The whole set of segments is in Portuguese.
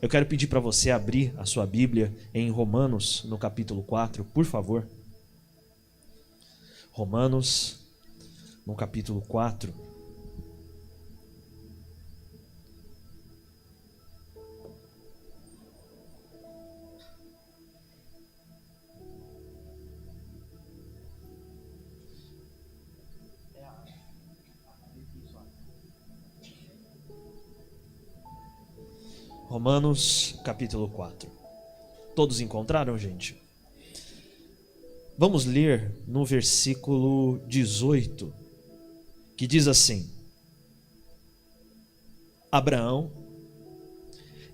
Eu quero pedir para você abrir a sua Bíblia em Romanos, no capítulo 4, por favor. Romanos, no capítulo 4. Romanos, capítulo 4. Todos encontraram, gente? Vamos ler no versículo 18, que diz assim: Abraão,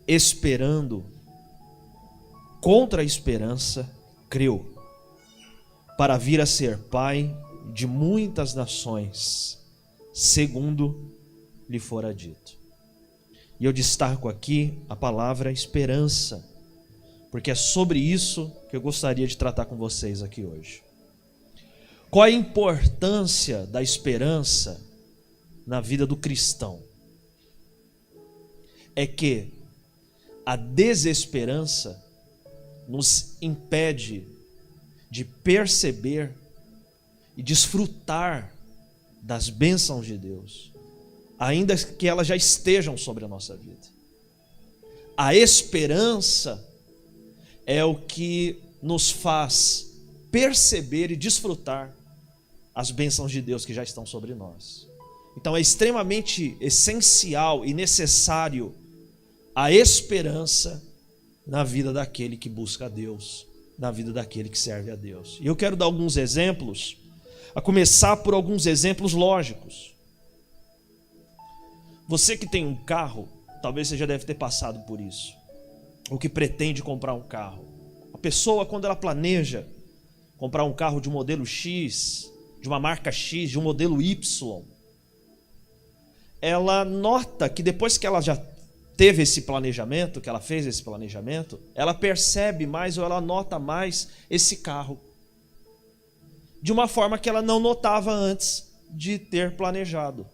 esperando contra a esperança, creu, para vir a ser pai de muitas nações, segundo lhe fora dito. E eu destaco aqui a palavra esperança, porque é sobre isso que eu gostaria de tratar com vocês aqui hoje. Qual a importância da esperança na vida do cristão? É que a desesperança nos impede de perceber e desfrutar das bênçãos de Deus, ainda que elas já estejam sobre a nossa vida. A esperança é o que nos faz perceber e desfrutar as bênçãos de Deus que já estão sobre nós. Então é extremamente essencial e necessário a esperança na vida daquele que busca a Deus, na vida daquele que serve a Deus. E eu quero dar alguns exemplos, a começar por alguns exemplos lógicos. Você que tem um carro, talvez você já deve ter passado por isso, ou que pretende comprar um carro. A pessoa, quando ela planeja comprar um carro de um modelo X, de uma marca X, de um modelo Y, ela nota que depois que ela já teve esse planejamento, que ela fez esse planejamento, ela percebe mais ou ela nota mais esse carro, de uma forma que ela não notava antes de ter planejado.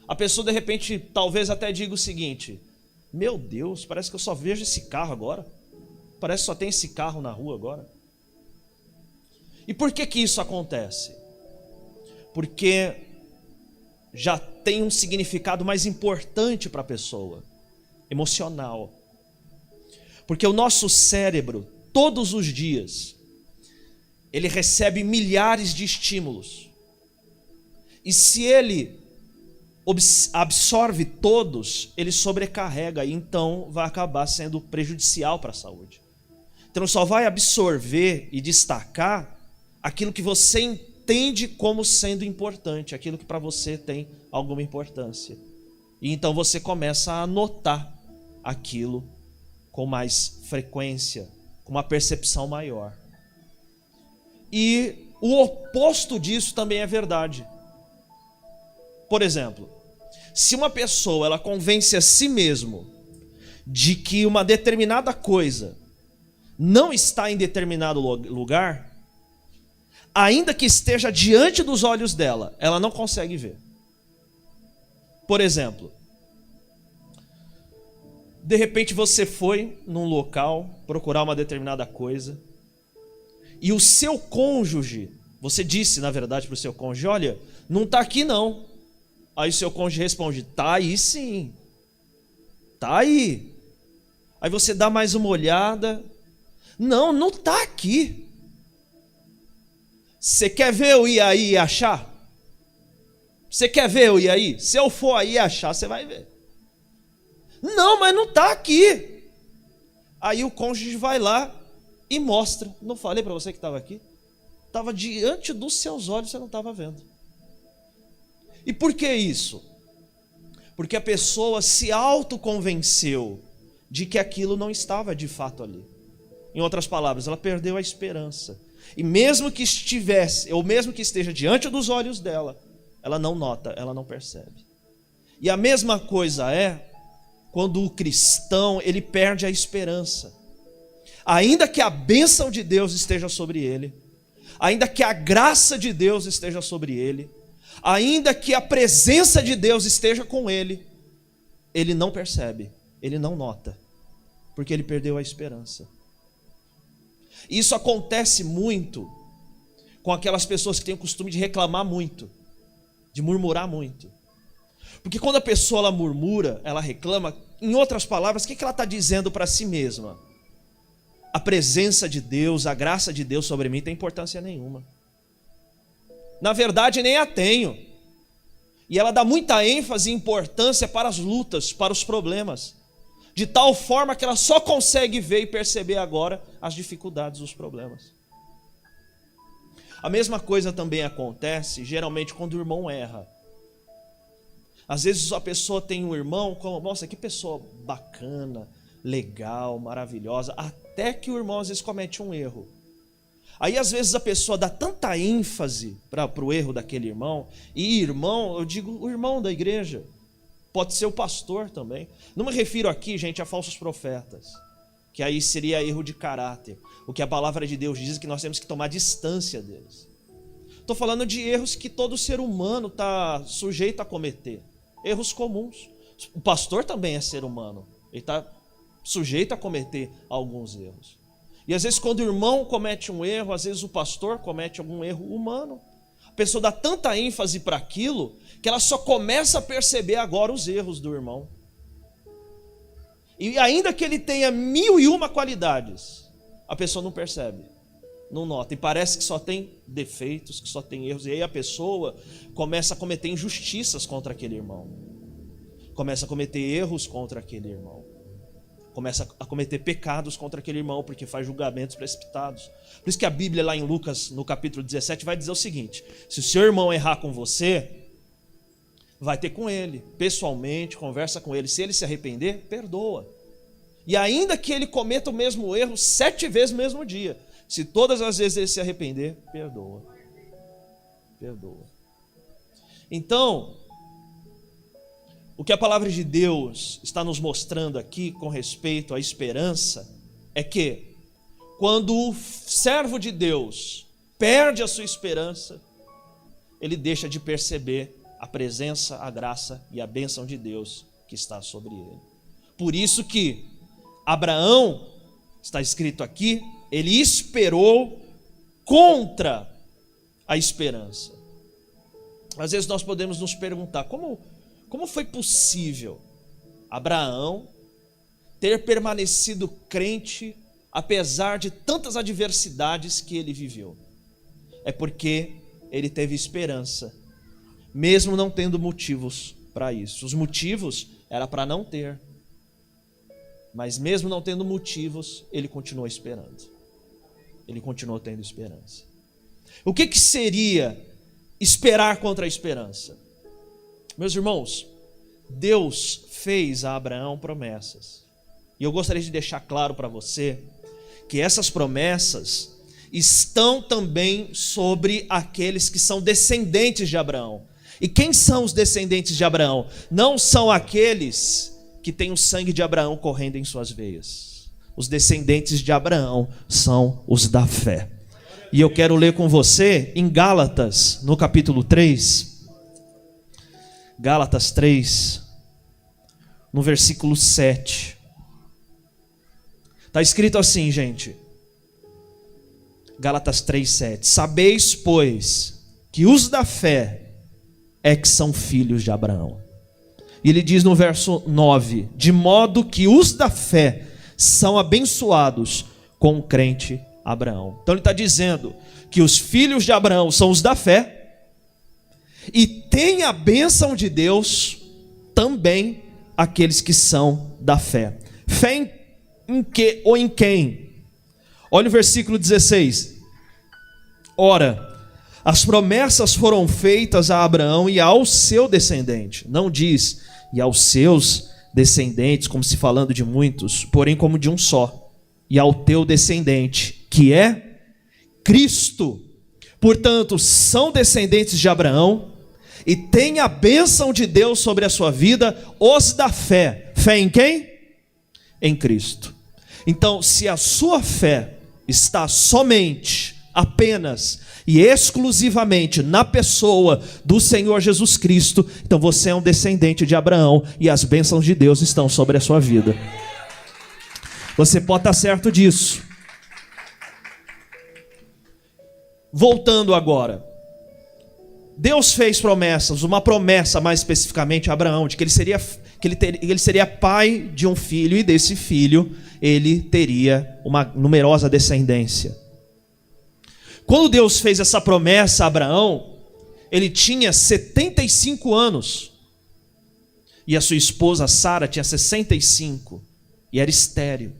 A pessoa de repente talvez até diga o seguinte: meu Deus, parece que eu só vejo esse carro agora. Parece que só tem esse carro na rua agora. E por que que isso acontece? Porque já tem um significado mais importante para a pessoa, emocional. Porque o nosso cérebro, todos os dias, ele recebe milhares de estímulos. E se ele absorve todos, ele sobrecarrega e então vai acabar sendo prejudicial para a saúde. Então só vai absorver e destacar aquilo que você entende como sendo importante, aquilo que para você tem alguma importância. E então você começa a notar aquilo com mais frequência, com uma percepção maior. E o oposto disso também é verdade. Por exemplo, se uma pessoa ela convence a si mesmo de que uma determinada coisa não está em determinado lugar, ainda que esteja diante dos olhos dela, ela não consegue ver. Por exemplo, de repente você foi num local procurar uma determinada coisa e o seu cônjuge, você disse na verdade para o seu cônjuge: olha, não está aqui não. Aí o seu cônjuge responde: tá aí sim, tá aí. Aí você dá mais uma olhada: não, não tá aqui. Você quer ver eu ir aí e achar? Você quer ver eu ir aí? Se eu for aí e achar, você vai ver. Não, mas não tá aqui. Aí o cônjuge vai lá e mostra: não falei para você que estava aqui? Estava diante dos seus olhos, você não estava vendo. E por que isso? Porque a pessoa se autoconvenceu de que aquilo não estava de fato ali. Em outras palavras, ela perdeu a esperança. E mesmo que estivesse, ou mesmo que esteja diante dos olhos dela, ela não nota, ela não percebe. E a mesma coisa é quando o cristão ele perde a esperança. Ainda que a bênção de Deus esteja sobre ele, ainda que a graça de Deus esteja sobre ele, ainda que a presença de Deus esteja com ele, ele não percebe, ele não nota, porque ele perdeu a esperança. Isso acontece muito com aquelas pessoas que têm o costume de reclamar muito, de murmurar muito. Porque quando a pessoa ela murmura, ela reclama, em outras palavras, o que ela está dizendo para si mesma? A presença de Deus, a graça de Deus sobre mim não tem importância nenhuma. Na verdade, nem a tenho. E ela dá muita ênfase e importância para as lutas, para os problemas, de tal forma que ela só consegue ver e perceber agora as dificuldades, os problemas. A mesma coisa também acontece, geralmente, quando o irmão erra. Às vezes a pessoa tem um irmão, como, nossa, que pessoa bacana, legal, maravilhosa, até que o irmão às vezes comete um erro. Aí às vezes a pessoa dá tanta ênfase para o erro daquele irmão, e irmão, eu digo o irmão da igreja, pode ser o pastor também. Não me refiro aqui, gente, a falsos profetas, que aí seria erro de caráter. O que a palavra de Deus diz é que nós temos que tomar distância deles. Estou falando de erros que todo ser humano está sujeito a cometer. Erros comuns. O pastor também é ser humano. Ele está sujeito a cometer alguns erros. E às vezes quando o irmão comete um erro, às vezes o pastor comete algum erro humano. A pessoa dá tanta ênfase para aquilo que ela só começa a perceber agora os erros do irmão. E ainda que ele tenha 1001 qualidades, a pessoa não percebe, não nota. E parece que só tem defeitos, que só tem erros. E aí a pessoa começa a cometer injustiças contra aquele irmão. Começa a cometer erros contra aquele irmão. Começa a cometer pecados contra aquele irmão, porque faz julgamentos precipitados. Por isso que a Bíblia lá em Lucas, no capítulo 17, vai dizer o seguinte: se o seu irmão errar com você, vai ter com ele, pessoalmente, conversa com ele. Se ele se arrepender, perdoa. E ainda que ele cometa o mesmo erro 7 vezes no mesmo dia, se todas as vezes ele se arrepender, perdoa. Perdoa. Então, o que a palavra de Deus está nos mostrando aqui com respeito à esperança é que quando o servo de Deus perde a sua esperança, ele deixa de perceber a presença, a graça e a bênção de Deus que está sobre ele. Por isso que Abraão, está escrito aqui, ele esperou contra a esperança. Às vezes nós podemos nos perguntar, como foi possível Abraão ter permanecido crente apesar de tantas adversidades que ele viveu? É porque ele teve esperança, mesmo não tendo motivos para isso. Os motivos era para não ter, mas mesmo não tendo motivos, ele continuou esperando. Ele continuou tendo esperança. O que seria esperar contra a esperança? Meus irmãos, Deus fez a Abraão promessas. E eu gostaria de deixar claro para você que essas promessas estão também sobre aqueles que são descendentes de Abraão. E quem são os descendentes de Abraão? Não são aqueles que têm o sangue de Abraão correndo em suas veias. Os descendentes de Abraão são os da fé. E eu quero ler com você em Gálatas, no capítulo 3. Gálatas 3, no versículo 7. Está escrito assim, gente. Gálatas 3, 7. Sabeis, pois, que os da fé é que são filhos de Abraão. E ele diz no verso 9: de modo que os da fé são abençoados com o crente Abraão. Então ele está dizendo que os filhos de Abraão são os da fé, e tem a bênção de Deus também aqueles que são da fé. Fé em que ou em quem? Olha o versículo 16. Ora, as promessas foram feitas a Abraão e ao seu descendente. Não diz e aos seus descendentes, como se falando de muitos, porém como de um só. E ao teu descendente, que é Cristo. Portanto, são descendentes de Abraão e têm a bênção de Deus sobre a sua vida, os da fé. Fé em quem? Em Cristo. Então, se a sua fé está somente, apenas e exclusivamente na pessoa do Senhor Jesus Cristo, então você é um descendente de Abraão e as bênçãos de Deus estão sobre a sua vida. Você pode estar certo disso. Voltando agora, Deus fez promessas, uma promessa mais especificamente a Abraão, de que ele seria pai de um filho, e desse filho ele teria uma numerosa descendência. Quando Deus fez essa promessa a Abraão, ele tinha 75 anos, e a sua esposa Sara tinha 65, e era estéril.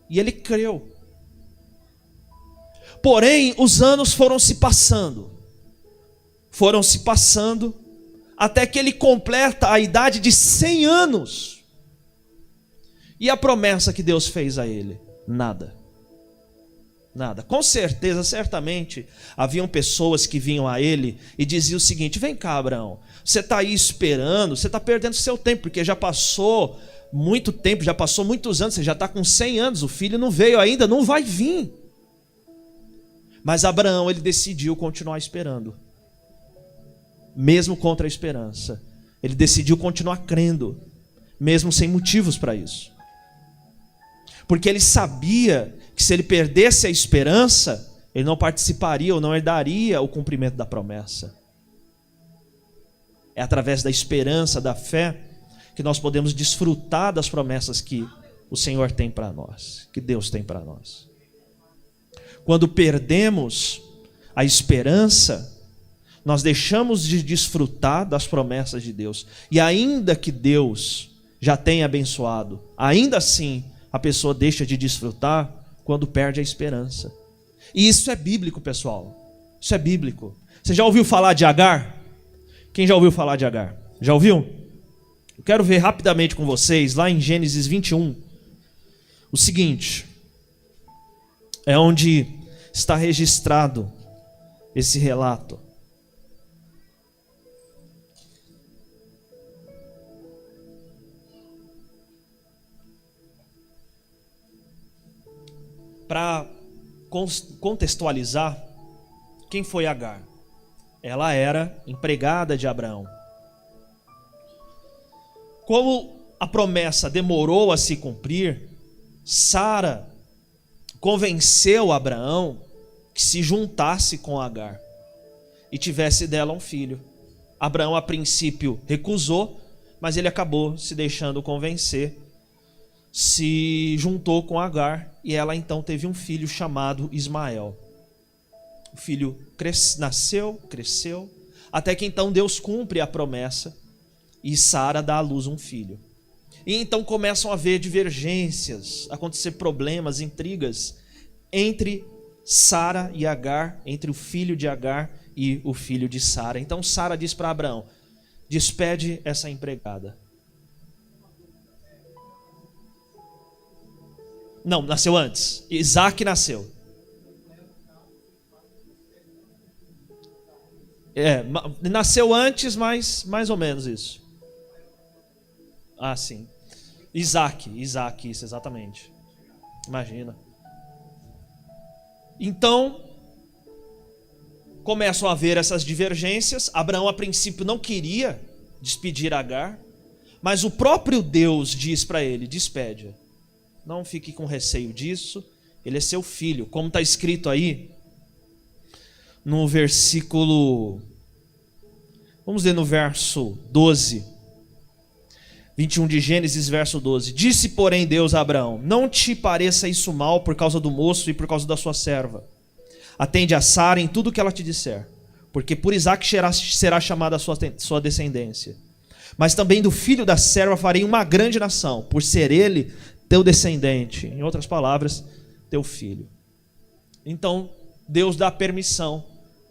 E ele creu. Porém, os anos foram se passando, até que ele completa a idade de 100 anos. E a promessa que Deus fez a ele? Nada. Com certeza, certamente, haviam pessoas que vinham a ele e diziam o seguinte: vem cá, Abraão, você está aí esperando, você está perdendo seu tempo, porque já passou muito tempo, já passou muitos anos, você já está com 100 anos, o filho não veio ainda, não vai vir. Mas Abraão, ele decidiu continuar esperando, mesmo contra a esperança. Ele decidiu continuar crendo, mesmo sem motivos para isso. Porque ele sabia que se ele perdesse a esperança, ele não participaria ou não herdaria o cumprimento da promessa. É através da esperança, da fé, que nós podemos desfrutar das promessas que o Senhor tem para nós, que Deus tem para nós. Quando perdemos a esperança, nós deixamos de desfrutar das promessas de Deus. E ainda que Deus já tenha abençoado, ainda assim a pessoa deixa de desfrutar quando perde a esperança. E isso é bíblico, pessoal. Isso é bíblico. Você já ouviu falar de Agar? Quem já ouviu falar de Agar? Já ouviu? Eu quero ver rapidamente com vocês, lá em Gênesis 21, o seguinte. É onde está registrado esse relato. Para contextualizar, quem foi Agar? Ela era empregada de Abraão. Como a promessa demorou a se cumprir, Sara convenceu Abraão que se juntasse com Agar e tivesse dela um filho. Abraão a princípio recusou, mas ele acabou se deixando convencer, se juntou com Agar e ela então teve um filho chamado Ismael. O filho nasceu, cresceu, até que então Deus cumpre a promessa e Sara dá à luz um filho. E então começam a haver divergências, acontecer problemas, intrigas entre Sara e Agar, entre o filho de Agar e o filho de Sara. Então Sara diz para Abraão: despede essa empregada. Não, nasceu antes. Isaac nasceu. Nasceu antes, mas mais ou menos isso. Ah, sim. Isaac, isso, exatamente. Imagina. Então, começam a haver essas divergências. Abraão, a princípio, não queria despedir Agar, mas o próprio Deus diz para ele: despede-a. Não fique com receio disso, ele é seu filho. Como está escrito aí, no versículo... Vamos ler no verso 12. 21 de Gênesis, verso 12. Disse, porém, Deus a Abraão: não te pareça isso mal por causa do moço e por causa da sua serva. Atende a Sara em tudo o que ela te disser, porque por Isaque será chamada a sua descendência. Mas também do filho da serva farei uma grande nação, por ser ele teu descendente. Em outras palavras, teu filho. Então, Deus dá permissão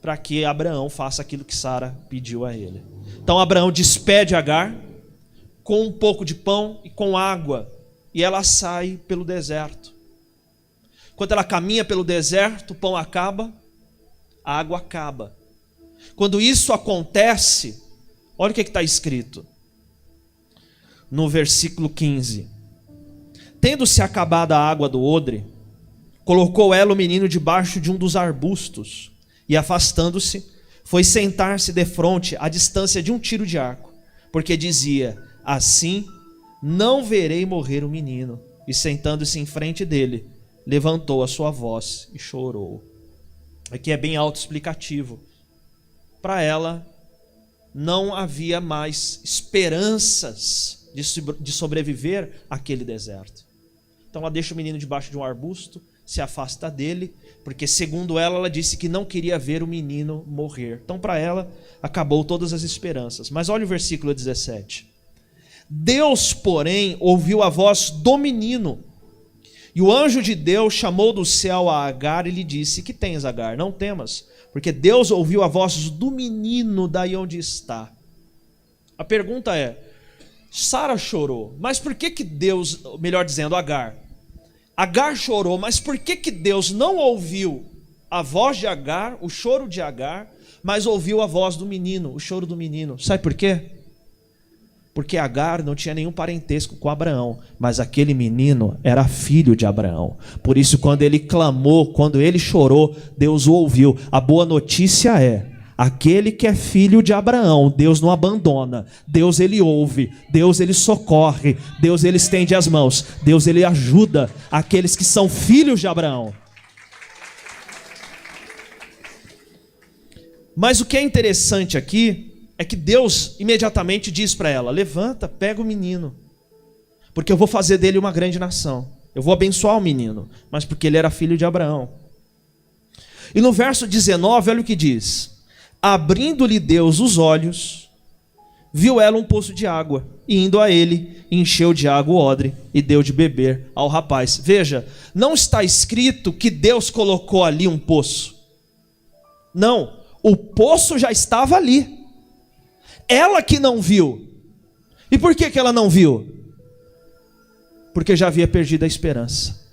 para que Abraão faça aquilo que Sara pediu a ele. Então, Abraão despede Agar com um pouco de pão e com água, e ela sai pelo deserto. Enquanto ela caminha pelo deserto, o pão acaba, a água acaba. Quando isso acontece, olha o que está escrito no versículo 15. Tendo-se acabado a água do odre, colocou ela o menino debaixo de um dos arbustos E afastando-se, foi sentar-se defronte à distância de um tiro de arco, porque dizia: assim não verei morrer o menino. E sentando-se em frente dele, levantou a sua voz e chorou. Aqui é bem autoexplicativo. Para ela, não havia mais esperanças de sobreviver àquele deserto. Então ela deixa o menino debaixo de um arbusto, se afasta dele, porque segundo ela disse que não queria ver o menino morrer. Então para ela, acabou todas as esperanças. Mas olha o versículo 17. Deus, porém, ouviu a voz do menino, e o anjo de Deus chamou do céu a Agar e lhe disse: que tens, Agar? Não temas, porque Deus ouviu a voz do menino daí onde está. A pergunta é: Sara chorou, mas por que Deus, melhor dizendo, Agar chorou, mas por que Deus não ouviu a voz de Agar, o choro de Agar, mas ouviu a voz do menino, o choro do menino? Sabe por quê? Porque Agar não tinha nenhum parentesco com Abraão, mas aquele menino era filho de Abraão. Por isso, quando ele clamou, quando ele chorou, Deus o ouviu. A boa notícia é: aquele que é filho de Abraão, Deus não abandona. Deus ele ouve, Deus ele socorre, Deus ele estende as mãos, Deus ele ajuda aqueles que são filhos de Abraão. Mas o que é interessante aqui é que Deus imediatamente diz para ela: levanta, pega o menino, porque eu vou fazer dele uma grande nação. Eu vou abençoar o menino, mas porque ele era filho de Abraão. E no verso 19, olha o que diz: abrindo-lhe Deus os olhos, viu ela um poço de água, e indo a ele, encheu de água o odre e deu de beber ao rapaz. Veja, não está escrito que Deus colocou ali um poço. Não, o poço já estava ali. Ela que não viu. E por que ela não viu? Porque já havia perdido a esperança.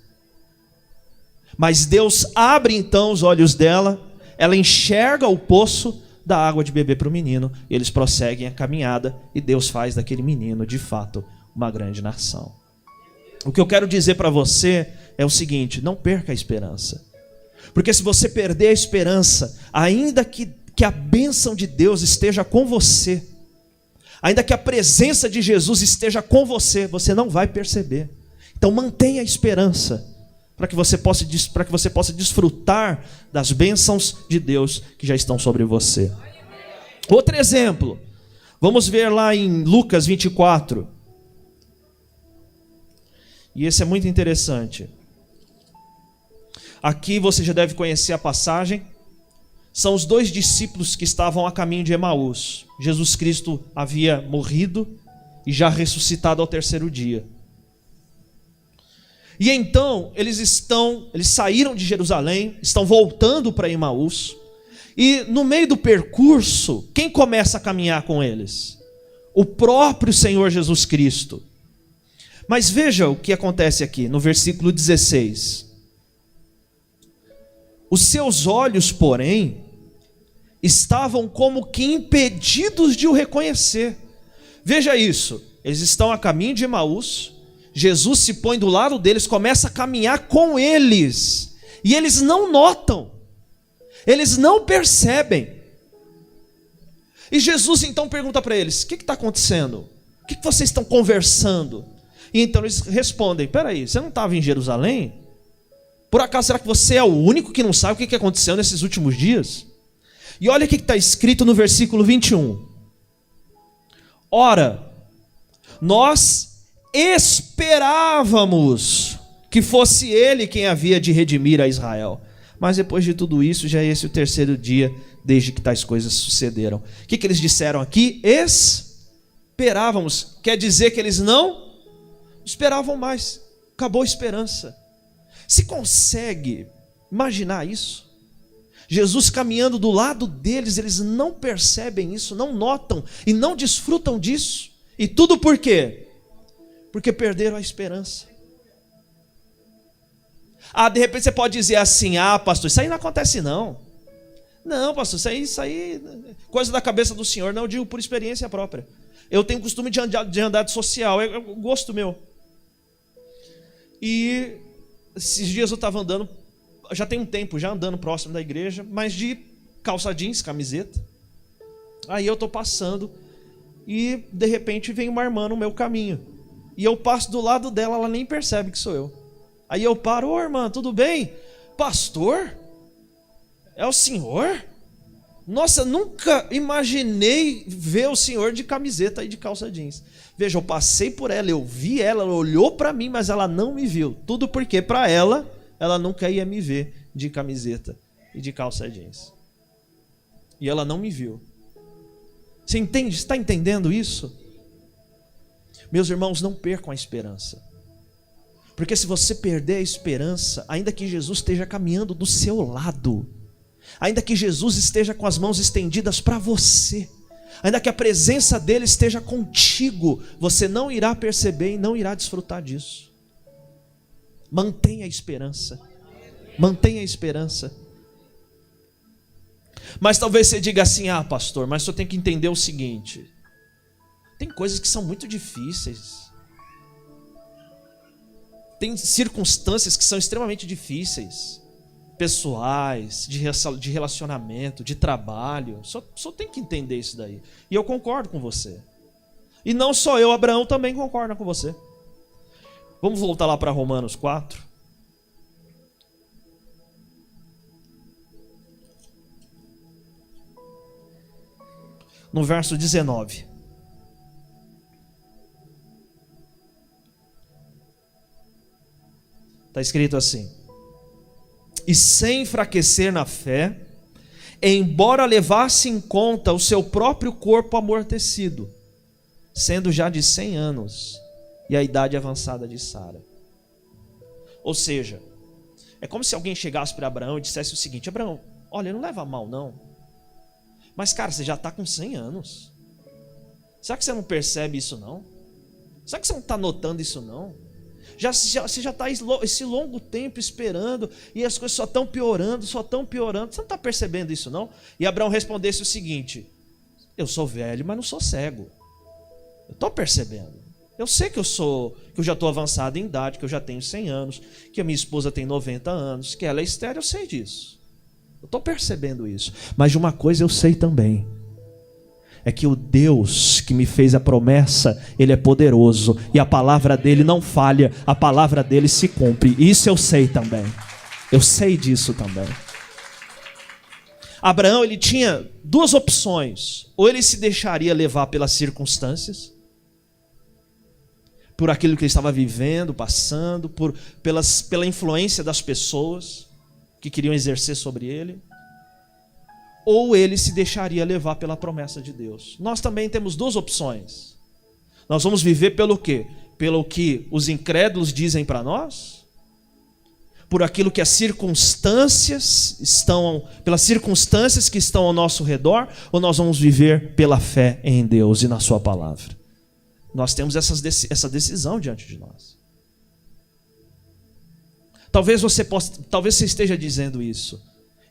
Mas Deus abre então os olhos dela, ela enxerga o poço, dá água de beber para o menino, e eles prosseguem a caminhada, e Deus faz daquele menino, de fato, uma grande nação. O que eu quero dizer para você é o seguinte: não perca a esperança. Porque se você perder a esperança, ainda que a bênção de Deus esteja com você, ainda que a presença de Jesus esteja com você, você não vai perceber. Então mantenha a esperança, para que você possa desfrutar das bênçãos de Deus que já estão sobre você. Outro exemplo, vamos ver lá em Lucas 24. E esse é muito interessante. Aqui você já deve conhecer a passagem. São os dois discípulos que estavam a caminho de Emaús. Jesus Cristo havia morrido e já ressuscitado ao terceiro dia. E então eles saíram de Jerusalém, estão voltando para Emaús. E no meio do percurso, quem começa a caminhar com eles? O próprio Senhor Jesus Cristo. Mas veja o que acontece aqui no versículo 16. Os seus olhos, porém, estavam como que impedidos de o reconhecer. Veja isso, eles estão a caminho de Emaús, Jesus se põe do lado deles, começa a caminhar com eles, e eles não notam, eles não percebem. E Jesus então pergunta para eles: o que está acontecendo? O que vocês estão conversando? E então eles respondem: peraí, você não estava em Jerusalém? Por acaso será que você é o único que não sabe o que aconteceu nesses últimos dias? E olha o que está escrito no versículo 21. Ora, nós esperávamos que fosse ele quem havia de redimir a Israel. Mas depois de tudo isso, já é esse o terceiro dia desde que tais coisas sucederam. O que eles disseram aqui? Esperávamos. Quer dizer que eles não esperavam mais. Acabou a esperança. Se consegue imaginar isso? Jesus caminhando do lado deles, eles não percebem isso, não notam e não desfrutam disso. E tudo por quê? Porque perderam a esperança. De repente você pode dizer assim: pastor, isso aí não acontece não. Não, pastor, isso aí coisa da cabeça do senhor. Não, eu digo por experiência própria. Eu tenho costume de andar de social, é gosto meu. E esses dias eu estava andando, já tem um tempo já andando próximo da igreja, mas de calça jeans, camiseta. Aí eu tô passando e de repente vem uma irmã no meu caminho. E eu passo do lado dela, ela nem percebe que sou eu. Aí eu paro: ô irmã, tudo bem? Pastor? É o senhor? Nossa, nunca imaginei ver o senhor de camiseta e de calça jeans. Veja, eu passei por ela, eu vi ela, ela olhou para mim, mas ela não me viu. Tudo porque para ela nunca ia me ver de camiseta e de calça jeans. E ela não me viu. Você entende? Está entendendo isso? Meus irmãos, não percam a esperança. Porque se você perder a esperança, ainda que Jesus esteja caminhando do seu lado, ainda que Jesus esteja com as mãos estendidas para você, ainda que a presença dele esteja contigo, você não irá perceber e não irá desfrutar disso. Mantenha a esperança. Mantenha a esperança. Mas talvez você diga assim: ah, pastor, mas só tem que entender o seguinte: tem coisas que são muito difíceis. Tem circunstâncias que são extremamente difíceis, pessoais, de relacionamento, de trabalho. Só tem que entender isso daí. E eu concordo com você. E não só eu, Abraão também concorda com você. Vamos voltar lá para Romanos 4. No verso 19. Está escrito assim: e sem enfraquecer na fé, embora levasse em conta o seu próprio corpo amortecido, sendo já de 100 anos, e a idade avançada de Sara. Ou seja, é como se alguém chegasse para Abraão e dissesse o seguinte: Abraão, olha, não leva a mal não, mas cara, você já está com 100 anos. Será que você não percebe isso não? Será que você não está notando isso não? Você já está esse longo tempo esperando e as coisas só estão piorando, só estão piorando. Você não está percebendo isso não? E Abraão respondesse o seguinte: eu sou velho, mas não sou cego. Eu estou percebendo. Eu sei que eu já estou avançado em idade, que eu já tenho 100 anos, que a minha esposa tem 90 anos, que ela é estéril, eu sei disso. Eu estou percebendo isso. Mas de uma coisa eu sei também: é que o Deus que me fez a promessa, Ele é poderoso, e a palavra dEle não falha, a palavra dEle se cumpre. Isso eu sei também. Eu sei disso também. Abraão, ele tinha duas opções: ou ele se deixaria levar pelas circunstâncias, por aquilo que ele estava vivendo, passando, pela influência das pessoas que queriam exercer sobre ele, ou ele se deixaria levar pela promessa de Deus. Nós também temos duas opções. Nós vamos viver pelo quê? Pelo que os incrédulos dizem para nós? Por aquilo que as circunstâncias pelas circunstâncias que estão ao nosso redor? Ou nós vamos viver pela fé em Deus e na sua palavra? Nós temos essa decisão diante de nós. Talvez você esteja dizendo isso: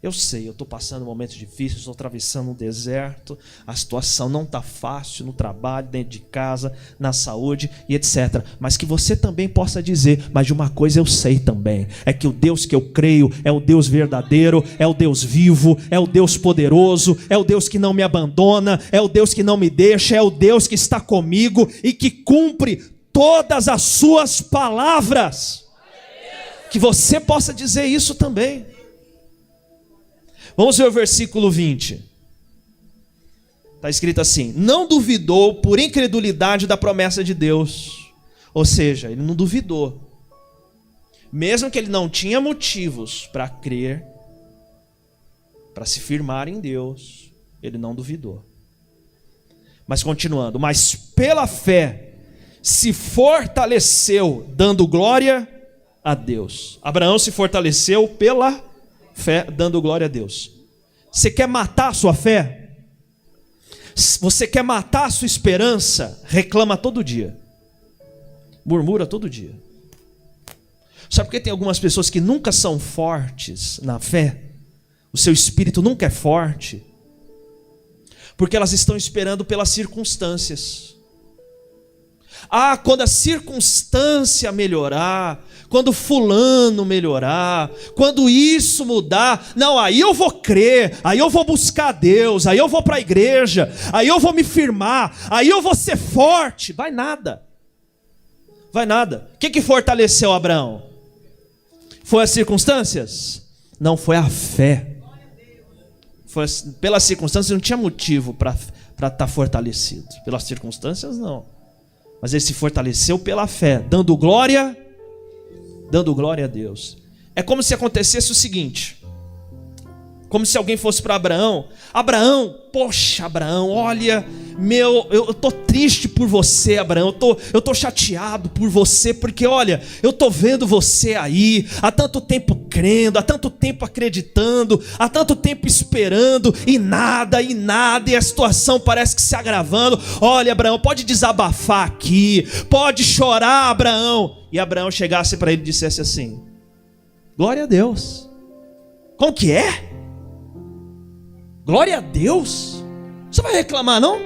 eu sei, eu estou passando momentos difíceis, estou atravessando um deserto, a situação não está fácil no trabalho, dentro de casa, na saúde e etc. Mas que você também possa dizer: mas de uma coisa eu sei também, é que o Deus que eu creio é o Deus verdadeiro, é o Deus vivo, é o Deus poderoso, é o Deus que não me abandona, é o Deus que não me deixa, é o Deus que está comigo e que cumpre todas as suas palavras. Que você possa dizer isso também. Vamos ver o versículo 20. Está escrito assim: não duvidou por incredulidade da promessa de Deus. Ou seja, ele não duvidou. Mesmo que ele não tinha motivos para crer, para se firmar em Deus, ele não duvidou. Mas continuando: mas pela fé se fortaleceu, dando glória a Deus. Abraão se fortaleceu pela fé, dando glória a Deus. Você quer matar a sua fé? Você quer matar a sua esperança? Reclama todo dia, murmura todo dia. Sabe por que tem algumas pessoas que nunca são fortes na fé? O seu espírito nunca é forte, porque elas estão esperando pelas circunstâncias. Ah, quando a circunstância melhorar, quando fulano melhorar, quando isso mudar, não, aí eu vou crer, aí eu vou buscar Deus, aí eu vou para a igreja, aí eu vou me firmar, aí eu vou ser forte. Vai nada. Vai nada. O que fortaleceu Abraão? Foi as circunstâncias? Não, foi a fé. Foi, pelas circunstâncias não tinha motivo para estar fortalecido. Pelas circunstâncias não. Mas ele se fortaleceu pela fé, dando glória a Deus. É como se acontecesse o seguinte, como se alguém fosse para Abraão, poxa Abraão, olha, eu tô triste por você, Abraão, eu tô chateado por você, porque olha, eu tô vendo você aí, há tanto tempo crendo, há tanto tempo acreditando, há tanto tempo esperando, e nada, e a situação parece que se agravando. Olha Abraão, pode desabafar aqui, pode chorar Abraão. E Abraão chegasse para ele e dissesse assim: glória a Deus. Como que é? Glória a Deus? Você vai reclamar não?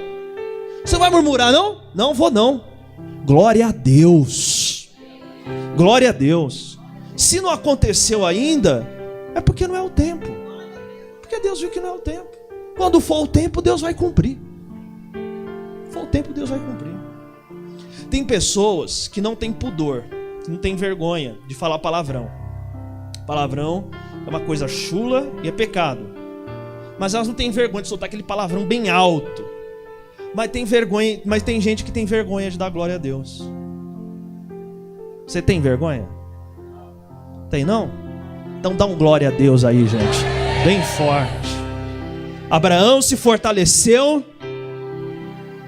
Você vai murmurar não? Não vou não. Glória a Deus. Glória a Deus. Se não aconteceu ainda, é porque não é o tempo. Porque Deus viu que não é o tempo. Quando for o tempo, Deus vai cumprir. For o tempo, Deus vai cumprir. Tem pessoas que não têm pudor, que não têm vergonha de falar palavrão. Palavrão é uma coisa chula e é pecado. Mas elas não têm vergonha de soltar aquele palavrão bem alto. Mas tem gente que tem vergonha de dar glória a Deus. Você tem vergonha? Tem não? Então dá um glória a Deus aí, gente. Bem forte. Abraão se fortaleceu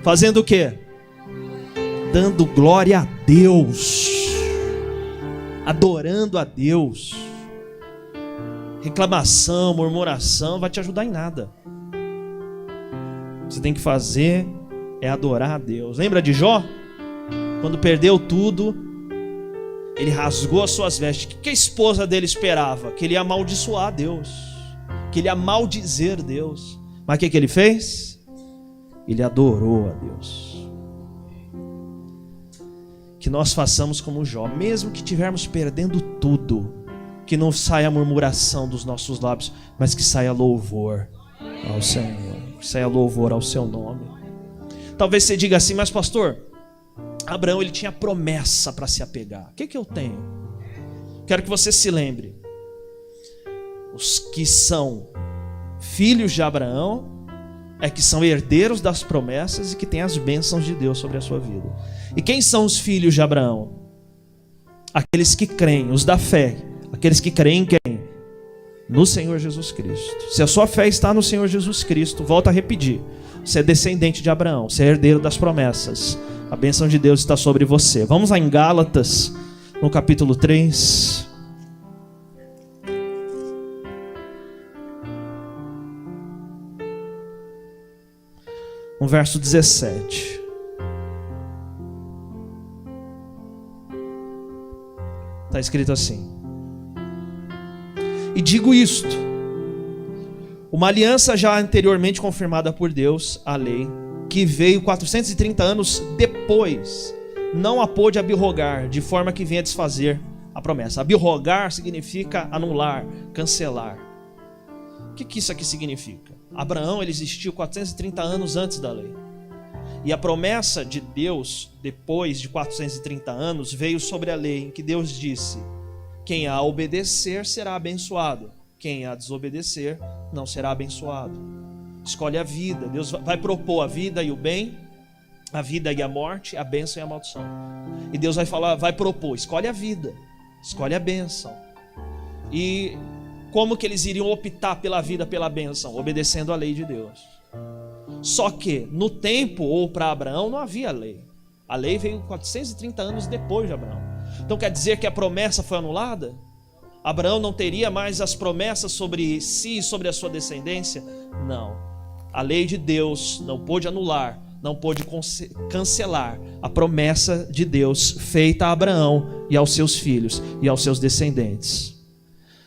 fazendo o quê? Dando glória a Deus. Adorando a Deus. Reclamação, murmuração vai te ajudar em nada. O que você tem que fazer é adorar a Deus. Lembra de Jó? Quando perdeu tudo, ele rasgou as suas vestes. O que a esposa dele esperava? Que ele ia amaldiçoar Deus, que ele ia maldizer Deus. Mas o que ele fez? Ele adorou a Deus. Que nós façamos como Jó, mesmo que estivermos perdendo tudo, que não saia murmuração dos nossos lábios, mas que saia louvor ao Senhor, que saia louvor ao seu nome. Talvez você diga assim: mas pastor, Abraão ele tinha promessa para se apegar. O que eu tenho? Quero que você se lembre. Os que são filhos de Abraão é que são herdeiros das promessas e que têm as bênçãos de Deus sobre a sua vida. E quem são os filhos de Abraão? Aqueles que creem, os da fé. Aqueles que creem em quem? No Senhor Jesus Cristo. Se a sua fé está no Senhor Jesus Cristo, volta a repetir, você é descendente de Abraão, você é herdeiro das promessas. A bênção de Deus está sobre você. Vamos lá em Gálatas, no capítulo 3. No verso 17. Está escrito assim: e digo isto, uma aliança já anteriormente confirmada por Deus, a lei, que veio 430 anos depois, não a pôde abrogar, de forma que venha desfazer a promessa. Abrogar significa anular, cancelar. O que isso aqui significa? Abraão ele existiu 430 anos antes da lei. E a promessa de Deus, depois de 430 anos, veio sobre a lei, em que Deus disse: quem a obedecer será abençoado, quem a desobedecer não será abençoado. Escolhe a vida. Deus vai propor a vida e o bem, a vida e a morte, a bênção e a maldição. E Deus vai propor: escolhe a vida, escolhe a bênção. E como que eles iriam optar pela vida, pela bênção? Obedecendo a lei de Deus. Só que no tempo, ou para Abraão, não havia lei. A lei veio 430 anos depois de Abraão. Então quer dizer que a promessa foi anulada? Abraão não teria mais as promessas sobre si e sobre a sua descendência? Não. A lei de Deus não pôde anular, não pôde cancelar a promessa de Deus feita a Abraão e aos seus filhos e aos seus descendentes.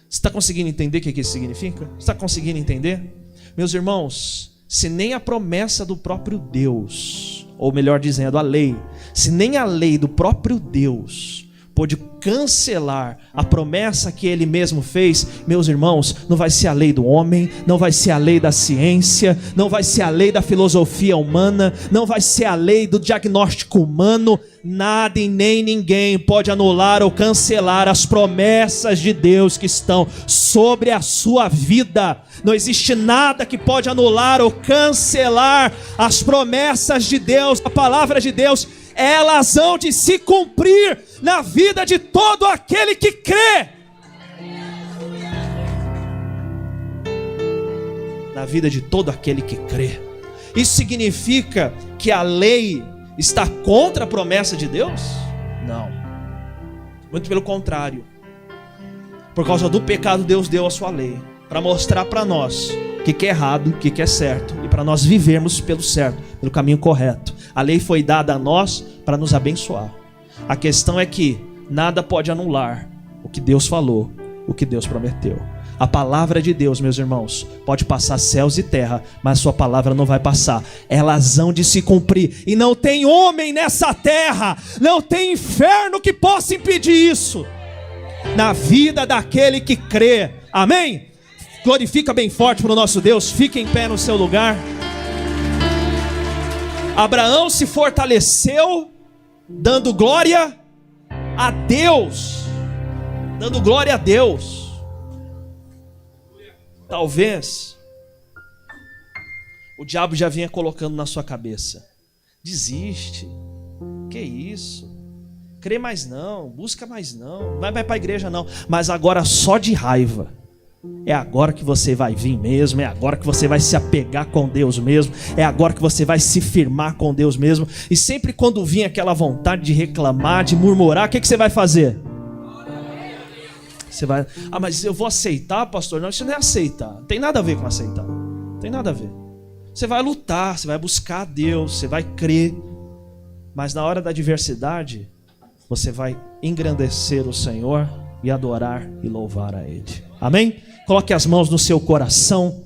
Você está conseguindo entender o que isso significa? Você está conseguindo entender? Meus irmãos, se nem a promessa do próprio Deus, ou melhor dizendo, a lei, se nem a lei do próprio Deus pôde cancelar a promessa que ele mesmo fez, meus irmãos, não vai ser a lei do homem, não vai ser a lei da ciência, não vai ser a lei da filosofia humana, não vai ser a lei do diagnóstico humano. Nada e nem ninguém pode anular ou cancelar as promessas de Deus que estão sobre a sua vida. Não existe nada que pode anular ou cancelar as promessas de Deus, a palavra de Deus. Elas hão de se cumprir na vida de todo aquele que crê. Na vida de todo aquele que crê. Isso significa que a lei está contra a promessa de Deus? Não. Muito pelo contrário. Por causa do pecado, Deus deu a sua lei para mostrar para nós o que é errado, o que é certo, e para nós vivermos pelo certo, pelo caminho correto. A lei foi dada a nós para nos abençoar. A questão é que nada pode anular o que Deus falou, o que Deus prometeu. A palavra de Deus, meus irmãos, pode passar céus e terra, mas a sua palavra não vai passar. Elas hão de se cumprir. E não tem homem nessa terra, não tem inferno que possa impedir isso. Na vida daquele que crê. Amém? Glorifica bem forte para o nosso Deus. Fique em pé no seu lugar. Abraão se fortaleceu dando glória a Deus. Dando glória a Deus. Talvez o diabo já vinha colocando na sua cabeça: desiste, que isso, crê mais não, busca mais não, vai para a igreja não. Mas agora só de raiva. É agora que você vai vir mesmo, é agora que você vai se apegar com Deus mesmo, é agora que você vai se firmar com Deus mesmo. E sempre quando vir aquela vontade de reclamar, de murmurar, o que você vai fazer? Você vai, mas eu vou aceitar, pastor? Não, isso não é aceitar, não tem nada a ver com aceitar, não tem nada a ver. Você vai lutar, você vai buscar a Deus, você vai crer, mas na hora da adversidade, você vai engrandecer o Senhor e adorar e louvar a Ele. Amém? Coloque as mãos no seu coração.